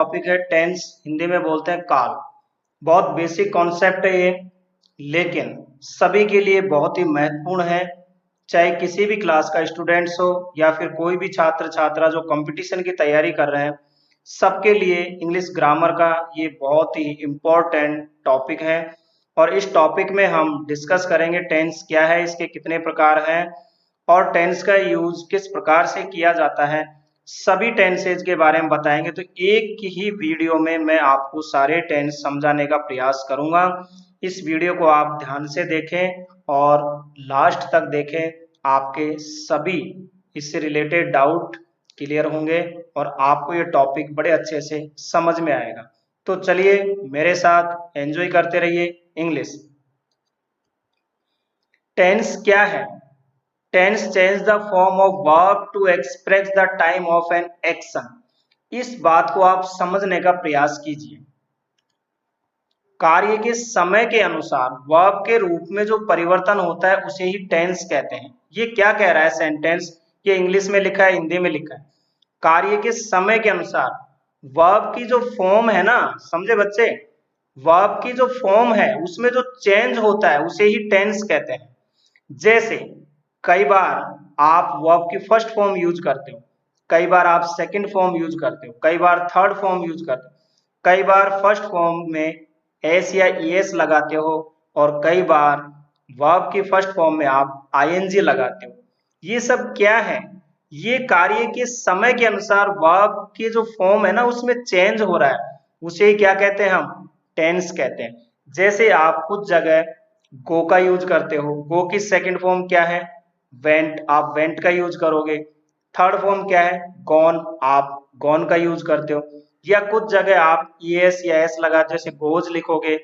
Topic है tense, Hindi में बोलते हैं काल। बहुत बेसिक कॉन्सेप्ट है ये, लेकिन सभी के लिए बहुत ही महत्वपूर्ण है। चाहे किसी भी क्लास का स्टूडेंट्स हो या फिर कोई भी छात्र छात्रा जो कंपटीशन की तैयारी कर रहे हैं, सबके लिए इंग्लिश ग्रामर का ये बहुत ही इम्पोर्टेंट टॉपिक है। और इस टॉपिक में हम डिस्कस करेंगे टेंस क्या है, इसके कितने प्रकार हैं और टेंस का यूज किस प्रकार से किया जाता है, सभी टेंसेज के बारे में बताएंगे। तो एक ही वीडियो में मैं आपको सारे टेंस समझाने का प्रयास करूंगा। इस वीडियो को आप ध्यान से देखें और लास्ट तक देखें, आपके सभी इससे रिलेटेड डाउट क्लियर होंगे और आपको ये टॉपिक बड़े अच्छे से समझ में आएगा। तो चलिए मेरे साथ एंजॉय करते रहिए इंग्लिश। टेंस क्या है? Tense change the form of verb to express the time of an action. इस बात को आप समझने का प्रयास कीजिए। कार्य के समय के अनुसार वर्ब के रूप में जो परिवर्तन होता है उसे ही टेंस कहते हैं। ये क्या कह रहा है सेंटेंस? ये इंग्लिश में लिखा है, हिंदी में लिखा है। कार्य के समय के अनुसार वर्ब की जो फॉर्म है ना, समझे बच्चे, वर्ब की जो फॉर्म है उसमें जो चेंज होता है उसे ही टेंस कहते हैं। जैसे कई बार आप वर्ब की फर्स्ट फॉर्म यूज करते हो, कई बार आप सेकंड फॉर्म यूज करते हो, कई बार थर्ड फॉर्म यूज करते हो, कई बार फर्स्ट फॉर्म में एस या ईएस लगाते हो और कई बार वर्ब की फर्स्ट फॉर्म में आप आईएनजी लगाते हो। ये सब क्या है? ये कार्य के समय के अनुसार वर्ब की जो फॉर्म है ना उसमें चेंज हो रहा है, उसे क्या कहते हैं? हम टेंस कहते हैं। जैसे आप कुछ जगह गो का यूज करते हो, गो की सेकंड फॉर्म क्या है? वेंट, आप वेंट का यूज करोगे। थर्ड फॉर्म क्या है? गॉन, आप गॉन का यूज करते हो। या कुछ जगह आप ईएस या एस लगा जैसे गोज लिखोगे,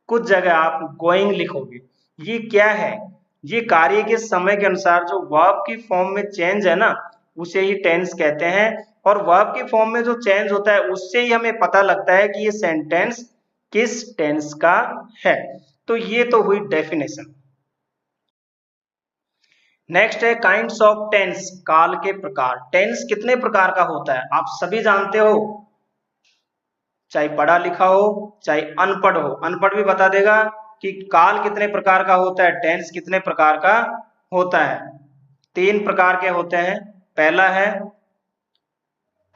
कुछ जगह आप गोइंग लिखोगे। ये क्या है? ये कार्य के समय के अनुसार जो वर्ब की फॉर्म में चेंज है ना उसे ही टेंस कहते हैं। और वर्ब की फॉर्म में जो चेंज होता है उससे ही हमें पता लगता है कि ये सेंटेंस किस टेंस का है। तो ये तो हुई डेफिनेशन। नेक्स्ट है काइंड्स ऑफ टेंस, काल के प्रकार। टेंस कितने प्रकार का होता है आप सभी जानते हो, चाहे पढ़ा लिखा हो चाहे अनपढ़ हो। अनपढ़ भी बता देगा कि काल कितने प्रकार का होता है, टेंस कितने प्रकार का होता है। 3 प्रकार के होते हैं। पहला है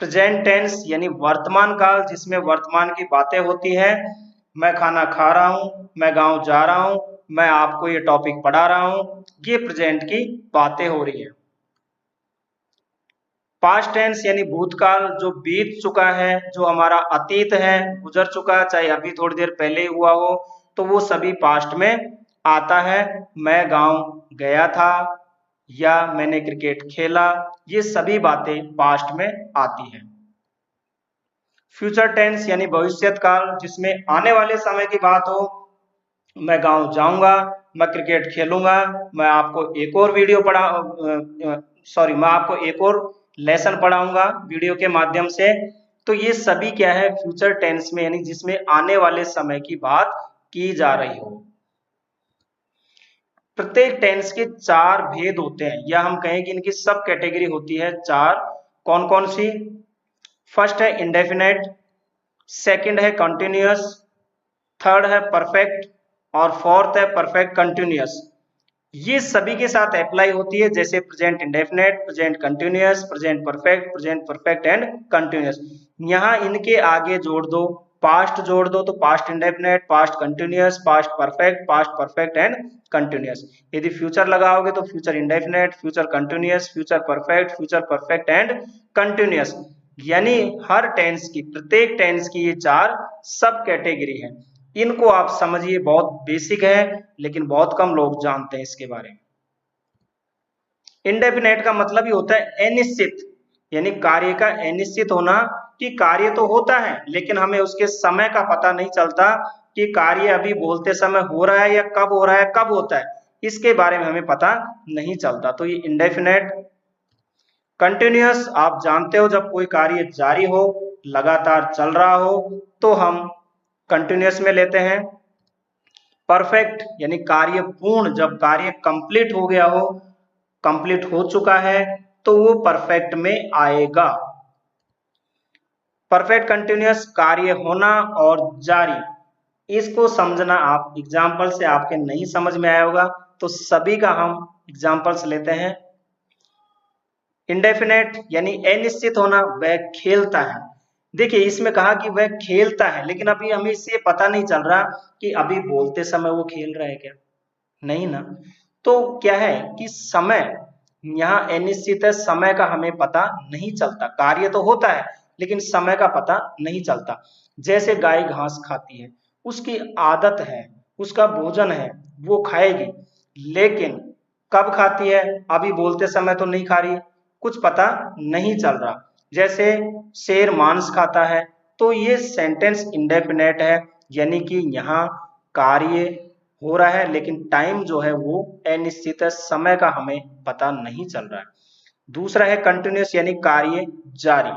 प्रेजेंट टेंस यानी वर्तमान काल, जिसमें वर्तमान की बातें होती है। मैं खाना खा रहा हूं, मैं गांव जा रहा हूं, मैं आपको ये टॉपिक पढ़ा रहा हूं, ये प्रेजेंट की बातें हो रही है। पास्ट टेंस यानी भूतकाल, जो बीत चुका है, जो हमारा अतीत है, गुजर चुका, चाहे अभी थोड़ी देर पहले ही हुआ हो, तो वो सभी पास्ट में आता है। मैं गांव गया था या मैंने क्रिकेट खेला, ये सभी बातें पास्ट में आती हैं। फ्यूचर टेंस यानी भविष्यत काल, जिसमें आने वाले समय की बात हो। मैं गांव जाऊंगा, मैं क्रिकेट खेलूंगा, मैं आपको एक और वीडियो मैं आपको एक और लेसन पढ़ाऊंगा वीडियो के माध्यम से। तो ये सभी क्या है? फ्यूचर टेंस में, यानी जिसमें आने वाले समय की बात की जा रही हो। प्रत्येक टेंस के 4 भेद होते हैं, या हम कहें कि इनकी सब कैटेगरी होती है 4। कौन कौन सी? फर्स्ट है इंडेफिनेट, सेकंड है कंटिन्यूअस, थर्ड है परफेक्ट और फोर्थ है परफेक्ट कंटिन्यूअस। ये सभी के साथ अप्लाई होती है, जैसे present indefinite, present continuous, present perfect and continuous. यहाँ इनके आगे जोड़ दो, पास्ट जोड़ दो तो past indefinite, past continuous, past perfect and continuous. यदि फ्यूचर लगाओगे तो future indefinite, future continuous, future perfect and continuous. यानी हर टेंस की, प्रत्येक टेंस की ये 4 सब कैटेगरी है। इनको आप समझिए, बहुत बेसिक है लेकिन बहुत कम लोग जानते हैं इसके बारे में। इंडेफिनेट का मतलब ही होता है अनिश्चित, यानी कार्य का अनिश्चित होना, कि कार्य तो होता है लेकिन हमें उसके समय का पता नहीं चलता कि कार्य अभी बोलते समय हो रहा है या कब हो रहा है, कब होता है, इसके बारे में हमें पता नहीं चलता। तो ये इंडेफिनेट। कंटिन्यूअस, आप जानते हो जब कोई कार्य जारी हो, लगातार चल रहा हो, तो हम कंटिन्यूअस में लेते हैं। परफेक्ट यानी कार्य पूर्ण, जब कार्य कंप्लीट हो गया हो, कंप्लीट हो चुका है, तो वो परफेक्ट में आएगा। परफेक्ट कंटिन्यूअस कार्य होना और जारी, इसको समझना आप एग्जाम्पल से आपके नहीं समझ में आया होगा, तो सभी का हम एग्जाम्पल्स लेते हैं। इंडेफिनेट यानी अनिश्चित होना, वह खेलता है। देखिए इसमें कहा कि वह खेलता है, लेकिन अभी हमें इससे पता नहीं चल रहा कि अभी बोलते समय वो खेल रहा है क्या, नहीं ना। तो क्या है कि समय यहाँ अनिश्चित है, समय का हमें पता नहीं चलता, कार्य तो होता है लेकिन समय का पता नहीं चलता। जैसे गाय घास खाती है, उसकी आदत है, उसका भोजन है, वो खाएगी, लेकिन कब खाती है, अभी बोलते समय तो नहीं खा रही, कुछ पता नहीं चल रहा। जैसे शेर मांस खाता है, तो ये सेंटेंस इंडेफिनेट है, यानी कि यहाँ कार्य हो रहा है लेकिन टाइम जो है वो अनिश्चित है, समय का हमें पता नहीं चल रहा है। दूसरा है कंटिन्यूअस यानी कार्य जारी।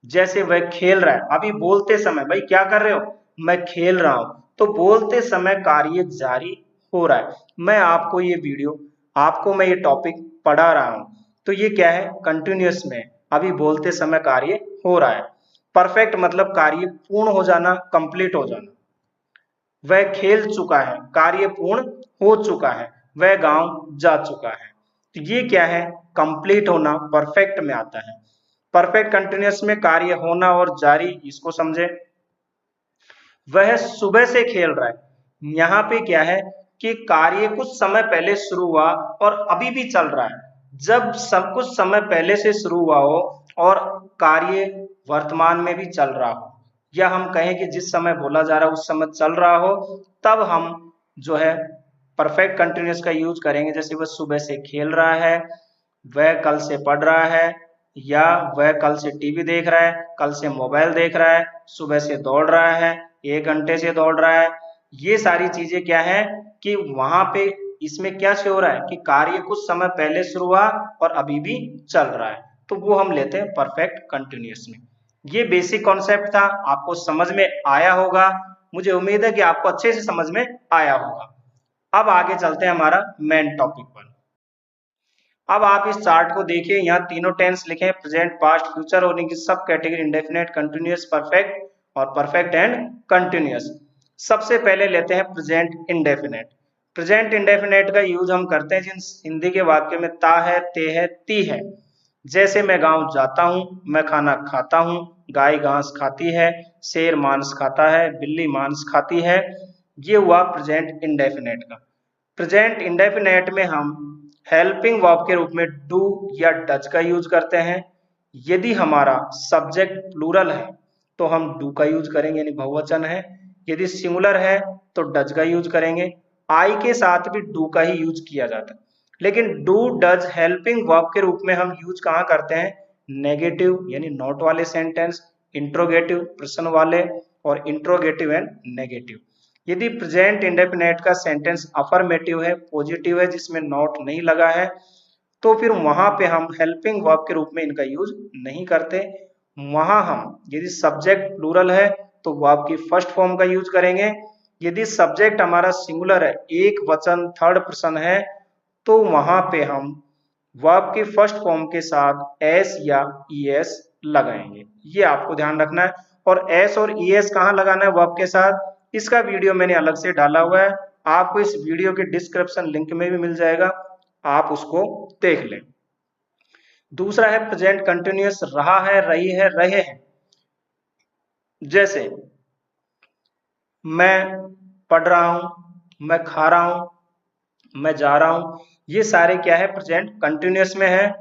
जैसे वह खेल रहा है, अभी बोलते समय, भाई क्या कर रहे हो, मैं खेल रहा हूं, तो बोलते समय कार्य जारी हो रहा है। मैं आपको ये वीडियो, आपको मैं ये टॉपिक पढ़ा रहा हूं, तो ये क्या है, कंटिन्यूअस में, अभी बोलते समय कार्य हो रहा है। परफेक्ट मतलब कार्य पूर्ण हो जाना, कंप्लीट हो जाना। वह खेल चुका है, कार्य पूर्ण हो चुका है, वह गांव जा चुका है। तो ये क्या है, कंप्लीट होना परफेक्ट में आता है। परफेक्ट कंटिन्यूअस में कार्य होना और जारी, इसको समझे। वह सुबह से खेल रहा है, यहाँ पे क्या है कि कार्य कुछ समय पहले शुरू हुआ और अभी भी चल रहा है। जब सब कुछ समय पहले से शुरू हुआ हो और कार्य वर्तमान में भी चल रहा हो, या हम कहें कि जिस समय बोला जा रहा है उस समय चल रहा हो, तब हम जो है परफेक्ट कंटिन्यूअस का यूज करेंगे। जैसे वह सुबह से खेल रहा है, वह कल से पढ़ रहा है, या वह कल से टीवी देख रहा है, कल से मोबाइल देख रहा है, सुबह से दौड़ रहा है, 1 घंटे से दौड़ रहा है। ये सारी चीजें क्या है कि वहां पे इसमें क्या शो हो रहा है कि कार्य कुछ समय पहले शुरू हुआ और अभी भी चल रहा है, तो वो हम लेते हैं परफेक्ट कंटिन्यूअस में। ये बेसिक कॉन्सेप्ट था, आपको समझ में आया होगा, मुझे उम्मीद है कि आपको अच्छे से समझ में आया होगा। अब आगे चलते हैं हमारा मेन टॉपिक पर। अब आप इस चार्ट को देखिए, यहाँ तीनों टेंस लिखे हैं, प्रेजेंट, पास्ट, फ्यूचर, और इनकी सब कैटेगरी इंडेफिनेट, कंटिन्यूअस, परफेक्ट और परफेक्ट एंड कंटिन्यूअस। सबसे पहले लेते हैं प्रेजेंट इंडेफिनेट। प्रेजेंट इंडेफिनेट का यूज हम करते हैं जिन हिंदी के वाक्य में ता है, ते है, ती है। जैसे मैं गांव जाता हूं, मैं खाना खाता हूं, गाय घास खाती है, शेर मांस खाता है, बिल्ली मांस खाती है। ये हुआ प्रेजेंट इंडेफिनेट का। प्रेजेंट इंडेफिनेट में हम हेल्पिंग वर्ब के रूप में डू या डज का यूज करते हैं। यदि हमारा सब्जेक्ट प्लूरल है तो हम डू का यूज करेंगे, यानी बहुवचन है। यदि सिंगुलर है तो डज का यूज करेंगे। आई के साथ भी डू का ही यूज किया जाता है, लेकिन डू डज हेल्पिंग वर्ब के रूप में हम यूज कहाँ करते हैं, नेगेटिव यानी नॉट वाले सेंटेंस, इंट्रोगेटिव प्रश्न वाले, और इंट्रोगेटिव एंड नेगेटिव। यदि प्रेजेंट इंडेफिनेट का सेंटेंस अफर्मेटिव है, पॉजिटिव है, जिसमें नॉट नहीं लगा है, तो फिर वहां पे हम हेल्पिंग वर्ब के रूप में इनका यूज नहीं करते। वहां हम यदि सब्जेक्ट प्लूरल है तो वर्ब की फर्स्ट फॉर्म का यूज करेंगे। यदि सब्जेक्ट हमारा सिंगुलर है, एक वचन थर्ड पर्सन है, तो वहां पे हम वर्ब की फर्स्ट फॉर्म के साथ एस या ईएस लगाएंगे। ये आपको ध्यान रखना है। और एस और ईएस कहाँ लगाना है वर्ब के साथ, इसका वीडियो मैंने अलग से डाला हुआ है, आपको इस वीडियो के डिस्क्रिप्शन लिंक में भी मिल जाएगा, आप उसको देख लें। दूसरा है प्रेजेंट कंटिन्यूअस, रहा है, रही है, रहे हैं। जैसे मैं पढ़ रहा हूं, मैं खा रहा हूं, मैं जा रहा हूं, ये सारे क्या है, प्रेजेंट कंटिन्यूअस में है।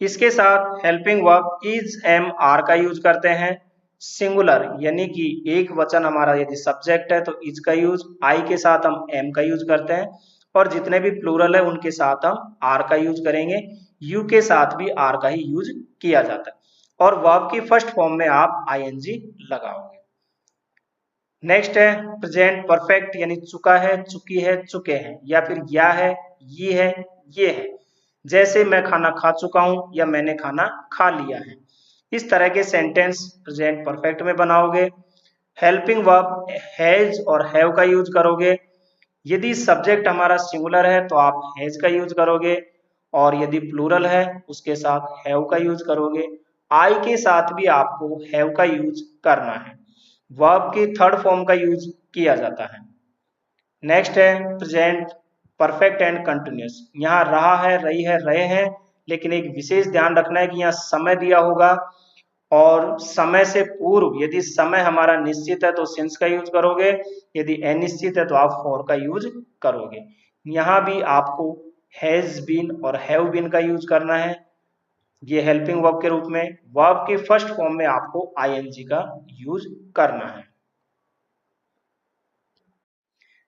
इसके साथ helping verb is, am, are का यूज करते हैं। सिंगुलर यानी कि एक वचन हमारा यदि सब्जेक्ट है तो इज का यूज, आई के साथ हम एम का यूज करते हैं, और जितने भी प्लूरल है उनके साथ हम आर का यूज करेंगे। यू के साथ भी आर का ही यूज किया जाता है, और वर्ब की फर्स्ट फॉर्म में आप आईएनजी लगाओगे। नेक्स्ट है प्रेजेंट परफेक्ट, यानी चुका है, चुकी है, चुके हैं, या फिर या है, ये है, ये है। जैसे मैं खाना खा चुका हूं या मैंने खाना खा लिया है। इस तरह के सेंटेंस प्रेजेंट परफेक्ट में बनाओगे। हेल्पिंग वर्ब हैज और हैव का यूज करोगे। यदि सब्जेक्ट हमारा सिंगुलर है तो आप हैज का यूज करोगे, और यदि प्लूरल है उसके साथ हैव का यूज करोगे। आई के साथ भी आपको हैव का यूज करना है। वर्ब की थर्ड फॉर्म का यूज किया जाता है। नेक्स्ट है प्रेजेंट परफेक्ट एंड कंटिन्यूस। यहाँ रहा है, रही है, रहे हैं, लेकिन एक विशेष ध्यान रखना है कि यहाँ समय दिया होगा और समय से पूर्व यदि समय हमारा निश्चित है तो सिंस का यूज करोगे, यदि अनिश्चित है तो आप फॉर का यूज करोगे। यहाँ भी आपको हैज बीन और हैव बीन का यूज करना है, ये हेल्पिंग वर्ब के रूप में। वर्ब के फर्स्ट फॉर्म में आपको आईएनजी का यूज करना है।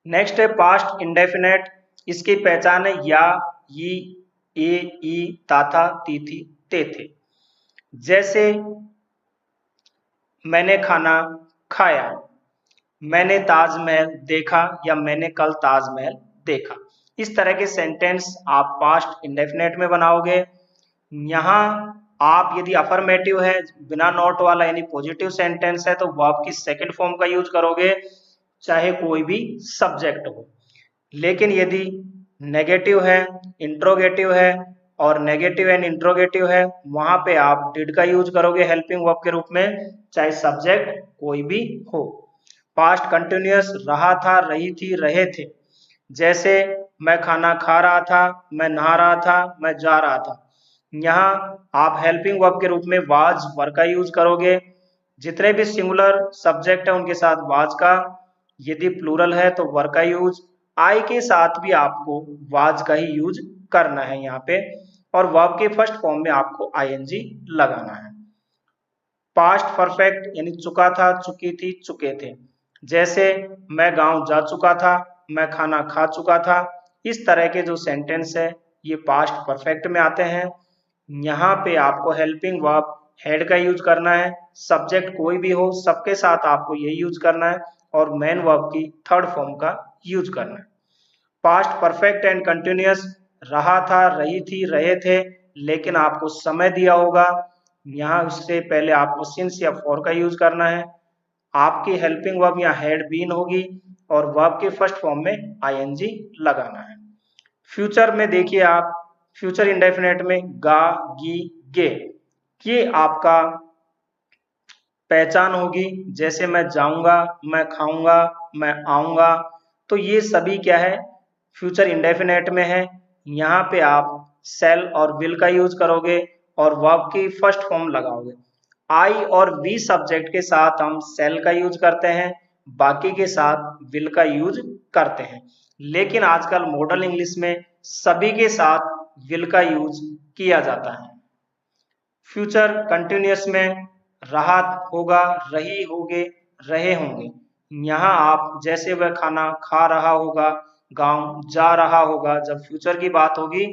नेक्स्ट है पास्ट इंडेफिनेट। इसकी पहचान है या, ई, ई, ता था, ती थी, ते थे। जैसे मैंने खाना खाया, मैंने ताजमहल देखा या मैंने कल ताजमहल देखा। इस तरह के सेंटेंस आप पास्ट इंडेफिनेट में बनाओगे। यहाँ आप यदि अफर्मेटिव है, बिना नॉट वाला यानी पॉजिटिव सेंटेंस है, तो वर्ब की सेकंड फॉर्म का यूज करोगे, चाहे कोई भी सब्जेक्ट हो। लेकिन यदि नेगेटिव है, इंट्रोगेटिव है और नेगेटिव एंड इंट्रोगेटिव है, वहां पे आप डिड का यूज करोगे हेल्पिंग वर्ब के रूप में, चाहे सब्जेक्ट कोई भी हो। पास्ट कंटिन्यूअस रहा था, रही थी, रहे थे। जैसे मैं खाना खा रहा था, मैं नहा रहा था, मैं जा रहा था। यहाँ आप हेल्पिंग वर्ब के रूप में वाज वर का यूज करोगे। जितने भी सिंगुलर सब्जेक्ट है उनके साथ वाज का, यदि प्लूरल है तो वर का यूज। आई के साथ भी आपको वाज का ही यूज करना है यहाँ पे, और वर्ब के फर्स्ट फॉर्म में आपको आईएनजी लगाना है। पास्ट परफेक्ट यानी चुका था, चुकी थी, चुके थे। जैसे मैं गांव जा चुका था, मैं खाना खा चुका था। इस तरह के जो सेंटेंस है ये पास्ट परफेक्ट में आते हैं। यहाँ पे आपको हेल्पिंग वर्ब हेड का यूज करना है, सब्जेक्ट कोई भी हो सबके साथ आपको ये यूज करना है, और मेन वर्ब की थर्ड फॉर्म का यूज करना है। पास्ट परफेक्ट एंड कंटिन्यूअस रहा था, रही थी, रहे थे, लेकिन आपको समय दिया होगा, यहाँ उससे पहले आपको सिंस या फॉर का यूज करना है। आपकी हेल्पिंग वर्ब यहाँ हैड बीन होगी और वर्ब के फर्स्ट फॉर्म में आईएनजी लगाना है। फ्यूचर में देखिए आप, फ्यूचर इंडेफिनेट में गा, गी, गे, ये आपका पहचान होगी। जैसे मैं जाऊंगा, मैं खाऊंगा, मैं आऊंगा, तो ये सभी क्या है, फ्यूचर इंडेफिनेट में है। यहाँ पे आप सेल और विल का यूज करोगे और वर्ब की फर्स्ट फॉर्म लगाओगे। आई और वी सब्जेक्ट के साथ हम सेल का यूज करते हैं, बाकी के साथ विल का यूज करते हैं। लेकिन आजकल मॉडल इंग्लिश में सभी के साथ विल का यूज किया जाता है। फ्यूचर कंटिन्यूअस में रहा होगा, रही होगे, रहे होंगे। यहाँ आप जैसे वह खाना खा रहा होगा, गांव जा रहा होगा, जब फ्यूचर की बात होगी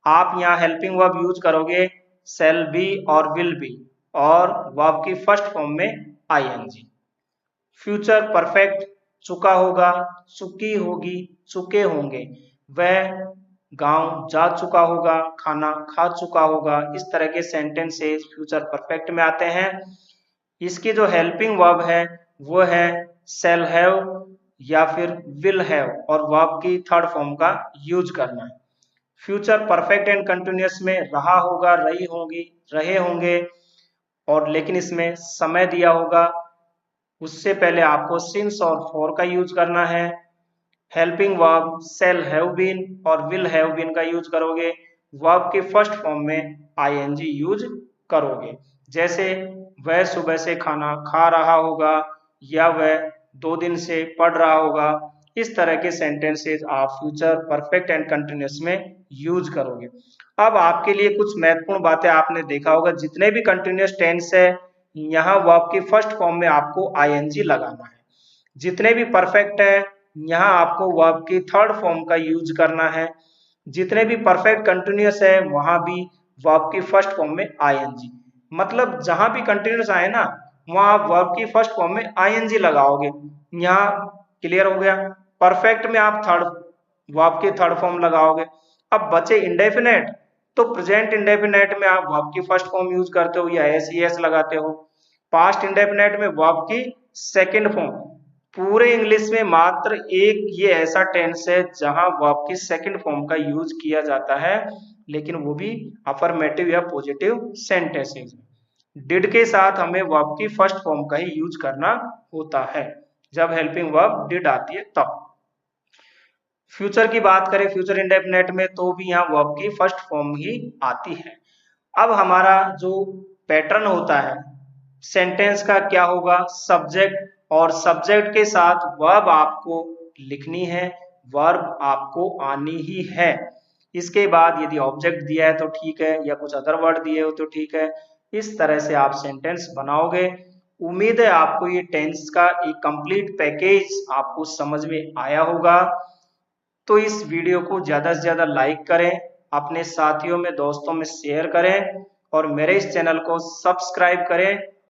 आप यहाँ हेल्पिंग वर्ब यूज करोगे शैल बी और विल बी, और वर्ब की फर्स्ट फॉर्म में आईएनजी। फ्यूचर परफेक्ट चुका होगा, चुकी होगी, चुके होंगे। वह गांव जा चुका होगा, खाना खा चुका होगा। इस तरह के सेंटेंसेस फ्यूचर परफेक्ट में आते हैं। इसकी जो हेल्पिंग वर्ब है वो है शैल हैव या फिर विल हैव, और वर्ब की थर्ड फॉर्म का यूज करना है। फ्यूचर परफेक्ट एंड कंटिन्यूअस में रहा होगा, रही होंगी, रहे होंगे, और लेकिन इसमें समय दिया होगा, उससे पहले आपको सिंस और फॉर का यूज करना है। Helping verb shall have been और विल हैव बीन का यूज करोगे, वर्ब के फर्स्ट फॉर्म में आईएनजी यूज करोगे। जैसे वह सुबह से खाना खा रहा होगा या वह 2 दिन से पढ़ रहा होगा। इस तरह के सेंटेंसेस आप फ्यूचर परफेक्ट एंड कंटिन्यूअस में यूज करोगे। अब आपके लिए कुछ महत्वपूर्ण बातें आपने देखा होगा, जितने भी कंटिन्यूअस टेंस है यहाँ वर्ब के फर्स्ट फॉर्म में आपको आईएनजी लगाना है। जितने भी परफेक्ट है यहाँ आपको वर्ब की थर्ड फॉर्म का यूज करना है। जितने भी परफेक्ट कंटिन्यूअस है वहां भी वर्ब की फर्स्ट फॉर्म में आईएनजी, मतलब जहां भी कंटिन्यूअस आए ना वहां आप वर्ब की फर्स्ट फॉर्म में आईएनजी लगाओगे। यहाँ क्लियर हो गया। परफेक्ट में आप थर्ड वर्ब की थर्ड फॉर्म लगाओगे। अब बचे इंडेफिनेट, तो प्रेजेंट इंडेफिनेट में आप वर्ब की फर्स्ट फॉर्म यूज करते हो या एस लगाते हो। पास्ट इंडेफिनेट में वर्ब की सेकंड फॉर्म। पूरे इंग्लिश में मात्र एक ये ऐसा टेंस है जहां वर्ब की सेकंड फॉर्म का यूज किया जाता है, लेकिन वो भी अफर्मेटिव या पॉजिटिव सेंटेंसेस में। डिड के साथ हमें वर्ब की फर्स्ट फॉर्म का ही यूज करना होता है जब हेल्पिंग वर्ब डिड आती है तब। फ्यूचर की बात करें फ्यूचर इंडेफिनेट में तो भी यहाँ वर्ब की फर्स्ट फॉर्म ही आती है। अब हमारा जो पैटर्न होता है सेंटेंस का क्या होगा, सब्जेक्ट और सब्जेक्ट के साथ वर्ब आपको लिखनी है, वर्ब आपको आनी ही है। इसके बाद यदि ऑब्जेक्ट दिया है तो ठीक है या कुछ अदर वर्ड दिए हो तो ठीक है। इस तरह से आप सेंटेंस बनाओगे। उम्मीद है आपको ये टेंस का एक कंप्लीट पैकेज आपको समझ में आया होगा। तो इस वीडियो को ज़्यादा से ज़्यादा लाइक करें, अपने साथियों में दोस्तों में शेयर करें और मेरे इस चैनल को सब्सक्राइब करें